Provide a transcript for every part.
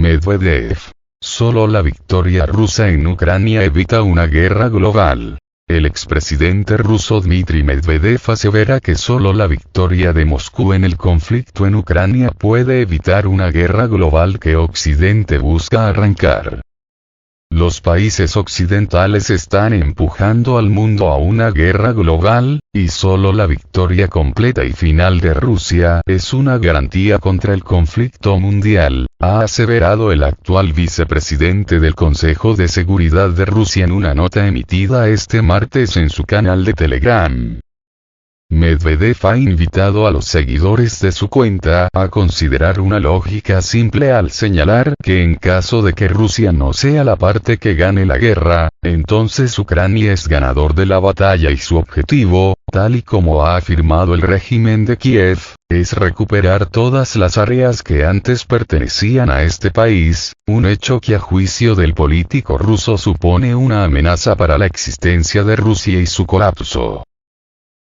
Medvedev. Solo la victoria rusa en Ucrania evita una guerra global. El expresidente ruso Dmitry Medvedev asevera que solo la victoria de Moscú en el conflicto en Ucrania puede evitar una guerra global que Occidente busca arrancar. Los países occidentales están empujando al mundo a una guerra global, y solo la victoria completa y final de Rusia es una garantía contra el conflicto mundial, ha aseverado el actual vicepresidente del Consejo de Seguridad de Rusia en una nota emitida este martes en su canal de Telegram. Medvedev ha invitado a los seguidores de su cuenta a considerar una lógica simple al señalar que en caso de que Rusia no sea la parte que gane la guerra, entonces Ucrania es ganador de la batalla y su objetivo, tal y como ha afirmado el régimen de Kiev, es recuperar todas las áreas que antes pertenecían a este país, un hecho que a juicio del político ruso supone una amenaza para la existencia de Rusia y su colapso.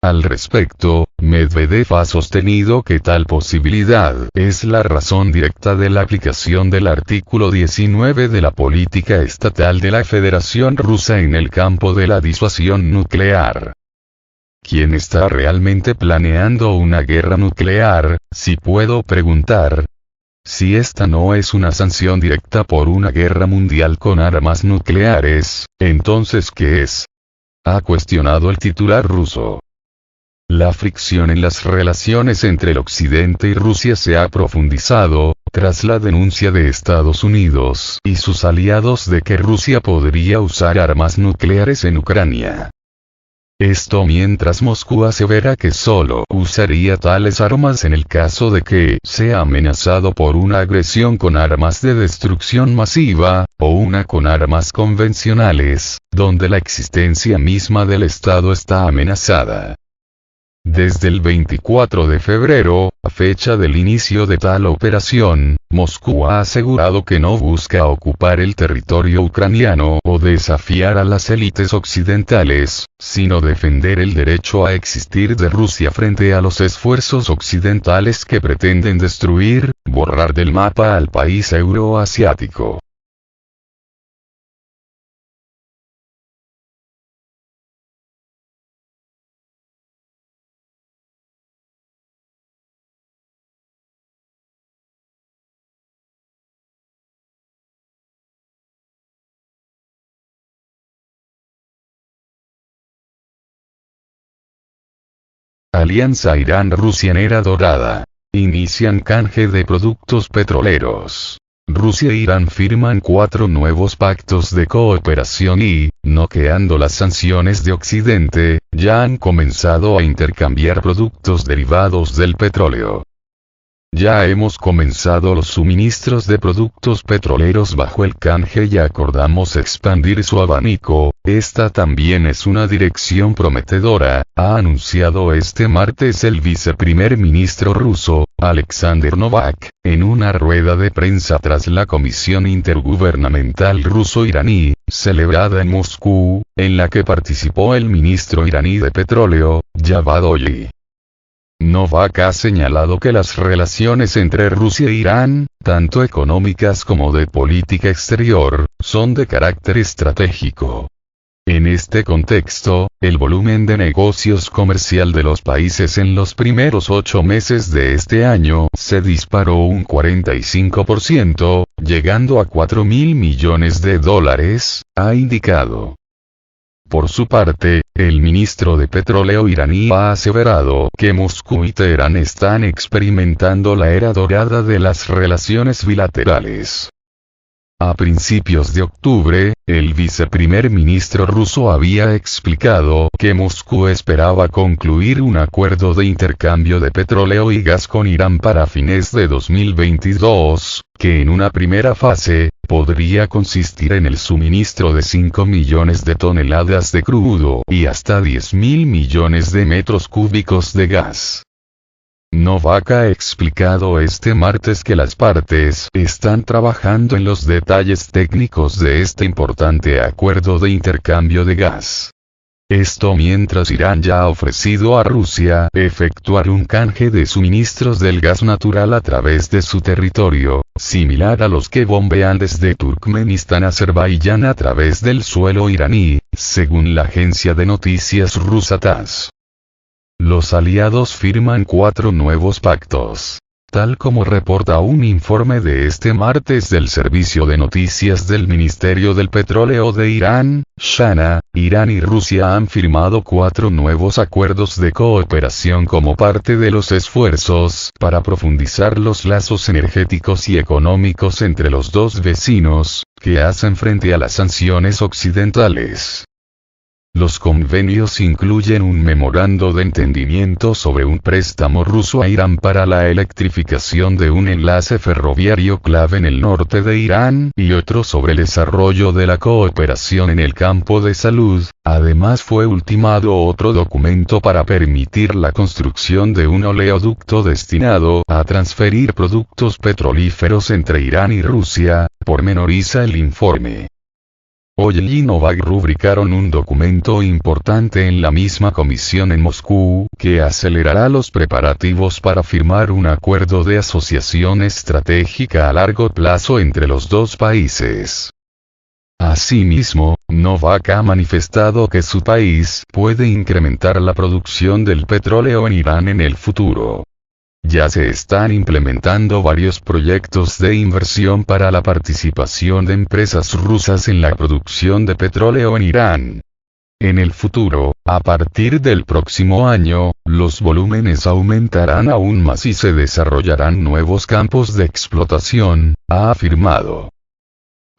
Al respecto, Medvedev ha sostenido que tal posibilidad es la razón directa de la aplicación del artículo 19 de la política estatal de la Federación Rusa en el campo de la disuasión nuclear. ¿Quién está realmente planeando una guerra nuclear, si puedo preguntar? Si esta no es una sanción directa por una guerra mundial con armas nucleares, entonces ¿qué es? Ha cuestionado el titular ruso. La fricción en las relaciones entre el Occidente y Rusia se ha profundizado, tras la denuncia de Estados Unidos y sus aliados de que Rusia podría usar armas nucleares en Ucrania. Esto mientras Moscú asevera que solo usaría tales armas en el caso de que sea amenazado por una agresión con armas de destrucción masiva, o una con armas convencionales, donde la existencia misma del Estado está amenazada. Desde el 24 de febrero, fecha del inicio de tal operación, Moscú ha asegurado que no busca ocupar el territorio ucraniano o desafiar a las élites occidentales, sino defender el derecho a existir de Rusia frente a los esfuerzos occidentales que pretenden destruir, borrar del mapa al país euroasiático. Alianza Irán-Rusia en era dorada. Inician canje de productos petroleros. Rusia e Irán firman 4 nuevos pactos de cooperación y, noqueando las sanciones de Occidente, ya han comenzado a intercambiar productos derivados del petróleo. Ya hemos comenzado los suministros de productos petroleros bajo el canje y acordamos expandir su abanico. Esta también es una dirección prometedora, ha anunciado este martes el viceprimer ministro ruso, Alexander Novak, en una rueda de prensa tras la Comisión Intergubernamental Ruso-Iraní, celebrada en Moscú, en la que participó el ministro iraní de Petróleo, Javad Zarif. Novak ha señalado que las relaciones entre Rusia e Irán, tanto económicas como de política exterior, son de carácter estratégico. En este contexto, el volumen de negocios comercial de los países en los primeros 8 meses de este año se disparó un 45%, llegando a $4.000 millones, ha indicado. Por su parte, el ministro de Petróleo iraní ha aseverado que Moscú y Teherán están experimentando la era dorada de las relaciones bilaterales. A principios de octubre, el viceprimer ministro ruso había explicado que Moscú esperaba concluir un acuerdo de intercambio de petróleo y gas con Irán para fines de 2022, que en una primera fase, podría consistir en el suministro de 5 millones de toneladas de crudo y hasta 10.000 millones de metros cúbicos de gas. Novak ha explicado este martes que las partes están trabajando en los detalles técnicos de este importante acuerdo de intercambio de gas. Esto mientras Irán ya ha ofrecido a Rusia efectuar un canje de suministros del gas natural a través de su territorio, similar a los que bombean desde Turkmenistán a Azerbaiyán a través del suelo iraní, según la agencia de noticias rusa TASS. Los aliados firman 4 nuevos pactos. Tal como reporta un informe de este martes del servicio de noticias del Ministerio del Petróleo de Irán, SHANA, Irán y Rusia han firmado 4 nuevos acuerdos de cooperación como parte de los esfuerzos para profundizar los lazos energéticos y económicos entre los dos vecinos, que hacen frente a las sanciones occidentales. Los convenios incluyen un memorando de entendimiento sobre un préstamo ruso a Irán para la electrificación de un enlace ferroviario clave en el norte de Irán y otro sobre el desarrollo de la cooperación en el campo de salud. Además fue ultimado otro documento para permitir la construcción de un oleoducto destinado a transferir productos petrolíferos entre Irán y Rusia, pormenoriza el informe. Hoy y Novak rubricaron un documento importante en la misma comisión en Moscú, que acelerará los preparativos para firmar un acuerdo de asociación estratégica a largo plazo entre los dos países. Asimismo, Novak ha manifestado que su país puede incrementar la producción del petróleo en Irán en el futuro. Ya se están implementando varios proyectos de inversión para la participación de empresas rusas en la producción de petróleo en Irán. En el futuro, a partir del próximo año, los volúmenes aumentarán aún más y se desarrollarán nuevos campos de explotación, ha afirmado.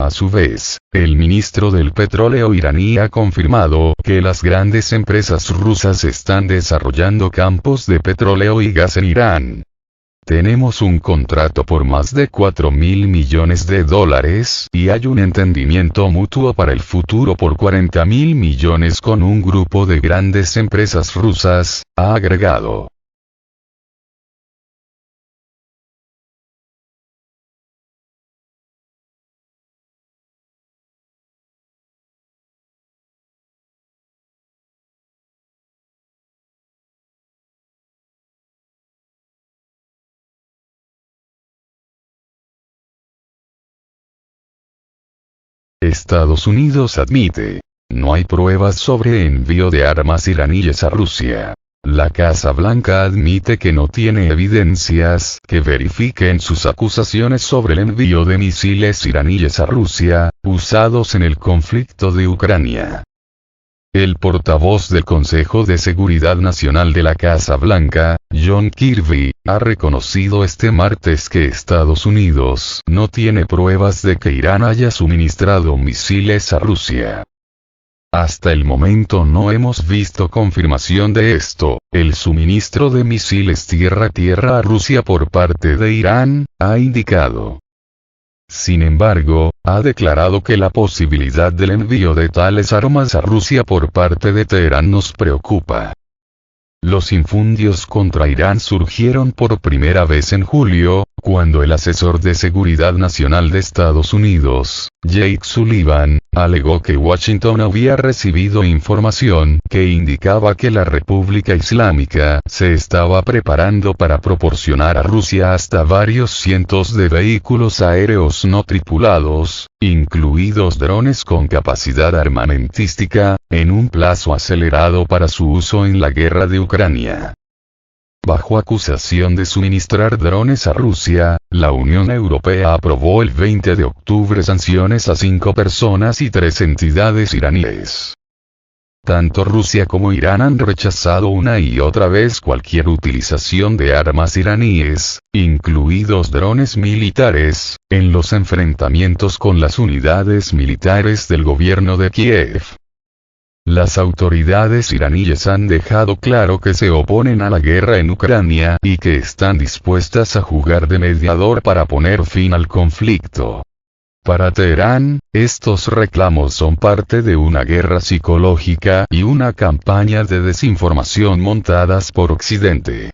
A su vez, el ministro del Petróleo iraní ha confirmado que las grandes empresas rusas están desarrollando campos de petróleo y gas en Irán. Tenemos un contrato por más de $4.000 millones y hay un entendimiento mutuo para el futuro por $40.000 millones con un grupo de grandes empresas rusas, ha agregado. Estados Unidos admite: no hay pruebas sobre envío de armas iraníes a Rusia. La Casa Blanca admite que no tiene evidencias que verifiquen sus acusaciones sobre el envío de misiles iraníes a Rusia, usados en el conflicto de Ucrania. El portavoz del Consejo de Seguridad Nacional de la Casa Blanca, John Kirby, ha reconocido este martes que Estados Unidos no tiene pruebas de que Irán haya suministrado misiles a Rusia. Hasta el momento no hemos visto confirmación de esto. El suministro de misiles tierra-tierra a Rusia por parte de Irán, ha indicado. Sin embargo, ha declarado que la posibilidad del envío de tales armas a Rusia por parte de Teherán nos preocupa. Los infundios contra Irán surgieron por primera vez en julio, cuando el asesor de Seguridad Nacional de Estados Unidos, Jake Sullivan, alegó que Washington había recibido información que indicaba que la República Islámica se estaba preparando para proporcionar a Rusia hasta varios cientos de vehículos aéreos no tripulados, incluidos drones con capacidad armamentística, en un plazo acelerado para su uso en la guerra de Ucrania. Bajo acusación de suministrar drones a Rusia, la Unión Europea aprobó el 20 de octubre sanciones a 5 personas y 3 entidades iraníes. Tanto Rusia como Irán han rechazado una y otra vez cualquier utilización de armas iraníes, incluidos drones militares, en los enfrentamientos con las unidades militares del gobierno de Kiev. Las autoridades iraníes han dejado claro que se oponen a la guerra en Ucrania y que están dispuestas a jugar de mediador para poner fin al conflicto. Para Teherán, estos reclamos son parte de una guerra psicológica y una campaña de desinformación montadas por Occidente.